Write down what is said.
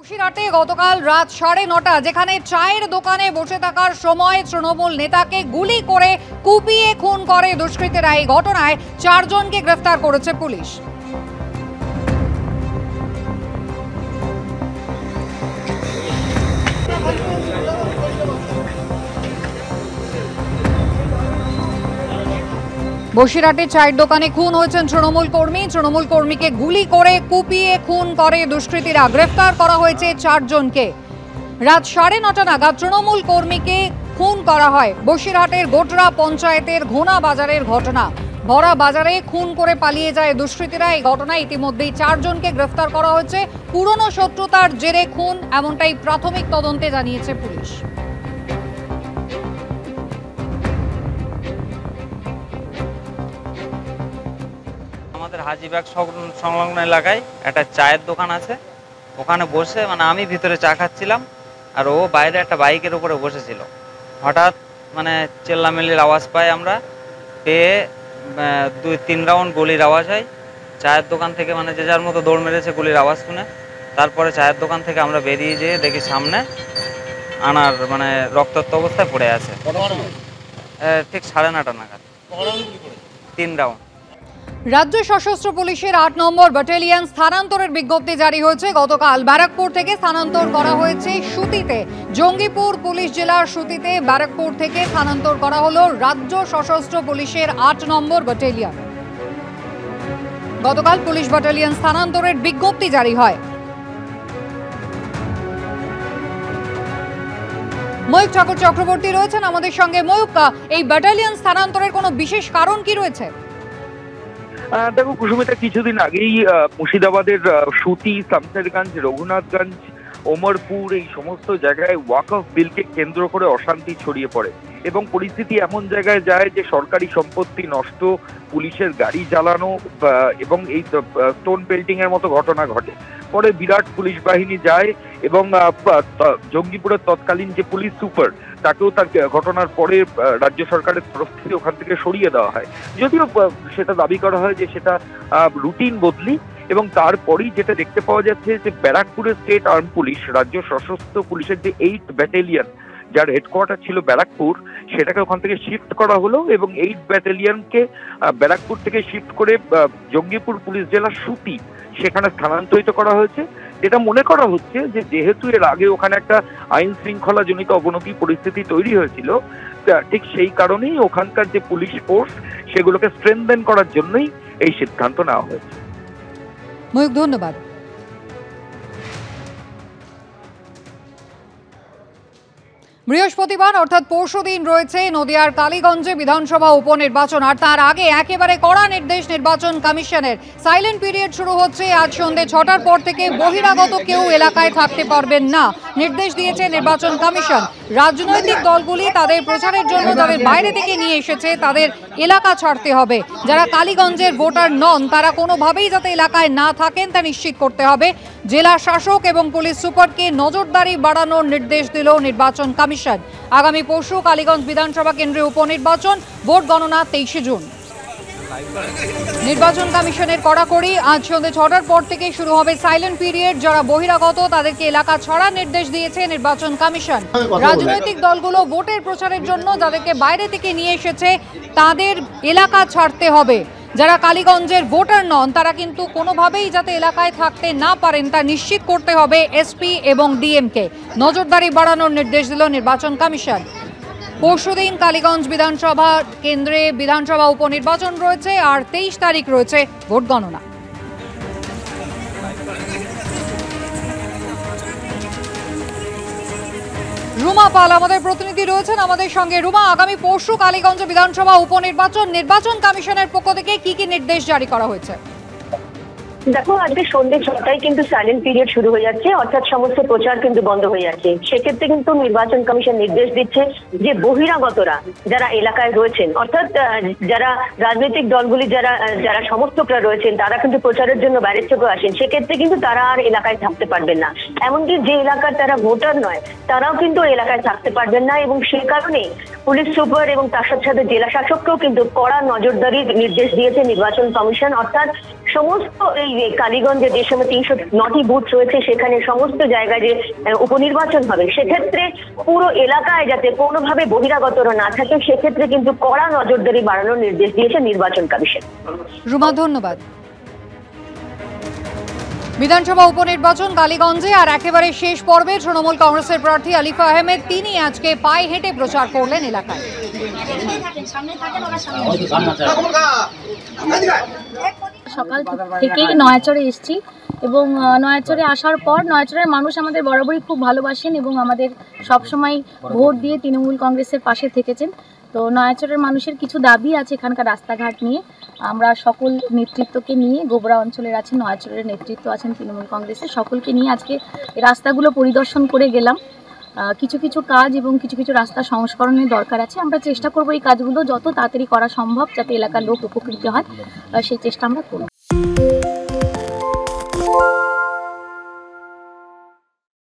বসিরহাটে গতকাল রাত 9:30 যেখানে চায়ের দোকানে বসে থাকার সময় তৃণমূল নেতাকে গুলি করে কুপিয়ে খুন করে দুষ্কৃতীরা। এই ঘটনায় 4 জনকে গ্রেফতার করেছে পুলিশ। বসিরহাটে চায়ের দোকানে খুন হয়েছেন তৃণমূল কর্মীকে গুলি করে কুপিয়ে খুন করে দুষ্কৃতীরা। গ্রেফতার করা হয়েছে 4 জনকে। রাত 9:30 নাগাদ তৃণমূল কর্মীকে খুন করা হয়। বসিরহাটের গোটরা পঞ্চায়েতের ঘোনা বাজারের ঘটনা। ভরা বাজারে খুন করে পালিয়ে যায় দুষ্কৃতীরা। এই ঘটনায় ইতিমধ্যেই 4 জনকে গ্রেফতার করা হয়েছে। পুরনো শত্রুতার জেরে খুন, এমনটাই প্রাথমিক তদন্তে জানিয়েছে পুলিশ। আমাদের হাজিবাগ সংলগ্ন এলাকায় একটা চায়ের দোকান আছে, ওখানে বসে আমি ভিতরে চা খাচ্ছিলাম আর ও বাইরে একটা বাইকের উপরে বসেছিল। হঠাৎ চেল্লামেল্লির আওয়াজ পাই আমরা, পেয়ে 2-3 রাউন্ড গুলির আওয়াজ হয়। চায়ের দোকান থেকে যে যার মতো দৌড় মেরেছে গুলির আওয়াজ শুনে। তারপরে চায়ের দোকান থেকে আমরা বেরিয়ে যেয়ে দেখি সামনে আনার রক্তাক্ত অবস্থায় পড়ে আছে। ঠিক 9:30 নাগাদ 3 রাউন্ড। রাজ্য সশস্ত্র পুলিশের 8 নম্বর ব্যাটালিয়ন স্থানান্তরের বিজ্ঞপ্তি জারি হয়েছে। গতকাল ব্যারাকপুর থেকে স্থানান্তর করা হয়েছে সুতিতে। জঙ্গিপুর পুলিশ জেলার সুতিতে ব্যারাকপুর থেকে স্থানান্তর করা হলো রাজ্য সশস্ত্র পুলিশের 8 নম্বর ব্যাটালিয়ন। গতকাল পুলিশ ব্যাটালিয়ন স্থানান্তরের বিজ্ঞপ্তি জারি হয়। ময়ূক ঠাকুর চক্রবর্তী রয়েছেন আমাদের সঙ্গে। ময়ূক, এই ব্যাটালিয়ন স্থানান্তরের কোনো বিশেষ কারণ কি রয়েছে? দেখো কুসুমিতা, কিছুদিন আগেই মুর্শিদাবাদের সুতি, শামশেরগঞ্জ, রঘুনাথগঞ্জ, ওমরপুর এই সমস্ত জায়গায় ওয়াকফ বিলকে কেন্দ্র করে অশান্তি ছড়িয়ে পড়ে এবং পরিস্থিতি এমন জায়গায় যায় যে সরকারি সম্পত্তি নষ্ট, পুলিশের গাড়ি জ্বালানো এবং এই স্টোন বেল্টিং এর মতো ঘটনা ঘটে। পরে বিরাট পুলিশ বাহিনী যায় এবং জঙ্গিপুরের তৎকালীন যে পুলিশ সুপার তাকেও তার ঘটনার পরে রাজ্য সরকারের তরফ থেকে ওখান থেকে সরিয়ে দেওয়া হয়। যদিও সেটা দাবি করা হয় যে সেটা রুটিন বদলি। এবং তারপরেই যেটা দেখতে পাওয়া যাচ্ছে যে ব্যারাকপুরের স্টেট আর্ম পুলিশ, রাজ্য সশস্ত্র পুলিশের যে 8 ব্যাটালিয়ন যার হেডকোয়ার্টার ছিল ব্যারাকপুর, সেটাকে ওখান থেকে শিফট করা হলো এবং 8 ব্যাটালিয়নকে ব্যারাকপুর থেকে শিফট করে জঙ্গিপুর পুলিশ জেলার সুতি সেখানে স্থানান্তরিত করা হয়েছে। যেটা মনে করা হচ্ছে যে যেহেতু এর আগে ওখানে একটা আইন শৃঙ্খলা জনিত অবনতি পরিস্থিতি তৈরি হয়েছিল, ঠিক সেই কারণেই ওখানকার যে পুলিশ ফোর্স সেগুলোকে স্ট্রেনথেন করার জন্যই এই সিদ্ধান্ত নেওয়া হয়েছে। ময়ূক, ধন্যবাদ। বৃহস্পতিবার অর্থাৎ পরশুদিন রয়েছে নদিয়ার কালীগঞ্জে বিধানসভা উপনির্বাচন। আর তার আগে একেবারে কড়া নির্দেশ নির্বাচন কমিশনের। সাইলেন্ট পিরিয়ড শুরু হচ্ছে আজ সন্ধ্যে 6টার পর থেকে। বহিরাগত কেউ এলাকায় থাকতে পারবেন না, নির্দেশ দিয়েছে নির্বাচন কমিশন। রাজনৈতিক দলগুলি তাদের প্রচারের জন্য যাদের বাইরে থেকে নিয়ে এসেছে তাদের এলাকা ছাড়তে হবে। যারা কালীগঞ্জের ভোটার নন তারা কোনোভাবেই যাতে এলাকায় না থাকেন তা নিশ্চিত করতে হবে। জেলা শাসক এবং পুলিশ সুপারকে নজরদারি বাড়ানোর নির্দেশ দিল নির্বাচন কমিশন। আগামী পরশু কালীগঞ্জ বিধানসভা কেন্দ্রে উপনির্বাচন, ভোট গণনা 23 জুন। নির্বাচন কমিশনের কড়াকড়ি। আজ সন্ধ্যে 6টার পর থেকে শুরু হবে সাইলেন্ট পিরিয়ড। যারা বহিরাগত তাদেরকে এলাকা ছাড়ার নির্দেশ দিয়েছে নির্বাচন কমিশন। রাজনৈতিক দলগুলো ভোটের প্রচারের জন্য যাদেরকে বাইরে থেকে নিয়ে এসেছে তাদের এলাকা ছাড়তে হবে। যারা কালীগঞ্জের ভোটার নন তারা কিন্তু কোনোভাবেই যাতে এলাকায় থাকতে না পারেন তা নিশ্চিত করতে হবে এসপি এবং ডিএমকে। নজরদারি বাড়ানোর নির্দেশ দিল নির্বাচন কমিশন। পরশুদিন কালীগঞ্জ বিধানসভা কেন্দ্রে বিধানসভা উপনির্বাচন রয়েছে আর 23 তারিখ রয়েছে ভোট গণনা। রুমা পাল আমাদের প্রতিনিধি রয়েছেন আমাদের সঙ্গে। রুমা, আগামী পরশু কালীগঞ্জ বিধানসভা উপনির্বাচন, নির্বাচন কমিশনের পক্ষ থেকে কি কি নির্দেশ জারি করা হয়েছে? দেখো, আজকে সন্ধ্যে 6টায় কিন্তু সাইলেন্ট পিরিয়ড শুরু হয়ে যাচ্ছে, অর্থাৎ সমস্ত প্রচার কিন্তু বন্ধ হয়ে যাচ্ছে। সেক্ষেত্রে কিন্তু নির্বাচন কমিশন নির্দেশ দিচ্ছে যে বহিরাগতরা যারা এলাকায় রয়েছেন, অর্থাৎ যারা রাজনৈতিক দলগুলি যারা সমর্থকরা রয়েছেন তারা কিন্তু প্রচারের জন্য বাইরের থেকেও আসেন, সেক্ষেত্রে কিন্তু তারা আর এলাকায় থাকতে পারবেন না। এমনকি যে এলাকার তারা ভোটার নয় তারাও কিন্তু এলাকায় থাকতে পারবেন না এবং সে কারণে পুলিশ সুপার এবং তার সাথে সাথে জেলা শাসককেও কিন্তু কড়া নজরদারির নির্দেশ দিয়েছে নির্বাচন কমিশন। অর্থাৎ সমস্ত এই কালীগঞ্জে যে সময় 309টি বুথ রয়েছে সেখানে সমস্ত জায়গায় যে উপনির্বাচন হবে সেক্ষেত্রে পুরো এলাকায় যাতে কোনোভাবে বহিরাগতরা না থাকে সেক্ষেত্রে কিন্তু কড়া নজরদারি বাড়ানোর নির্দেশ দিয়েছে নির্বাচন কমিশন। রুমা, ধন্যবাদ। বিধানসভা উপনির্বাচন কালীগঞ্জে আর একেবারে শেষ পর্বে তৃণমূল কংগ্রেসের প্রার্থী আলিফা আহমেদ তিনি আজকে পায়ে হেঁটে প্রচার করলেন এলাকায়। সকাল থেকেই নয়াচরে এসেছি এবং নয়াচরে আসার পর নয়াচরের মানুষ আমাদের বরাবরই খুব ভালোবাসেন এবং আমাদের সবসময় ভোট দিয়ে তৃণমূল কংগ্রেসের পাশে থেকেছেন। তো নয়াচরের মানুষের কিছু দাবি আছে এখানকার রাস্তাঘাট নিয়ে। আমরা সকল নেতৃত্বকে নিয়ে, গোবরা অঞ্চলের আছেন, নয়াচরের নেতৃত্ব আছেন তৃণমূল কংগ্রেসের, সকলকে নিয়ে আজকে রাস্তাগুলো পরিদর্শন করে গেলাম। কিছু কিছু কাজ এবং কিছু কিছু রাস্তা সংস্করণের দরকার আছে। আমরা চেষ্টা করব এই কাজগুলো যত তাড়াতাড়ি করা সম্ভব যাতে এলাকার লোক উপকৃত হয়, সেই চেষ্টা আমরা করব।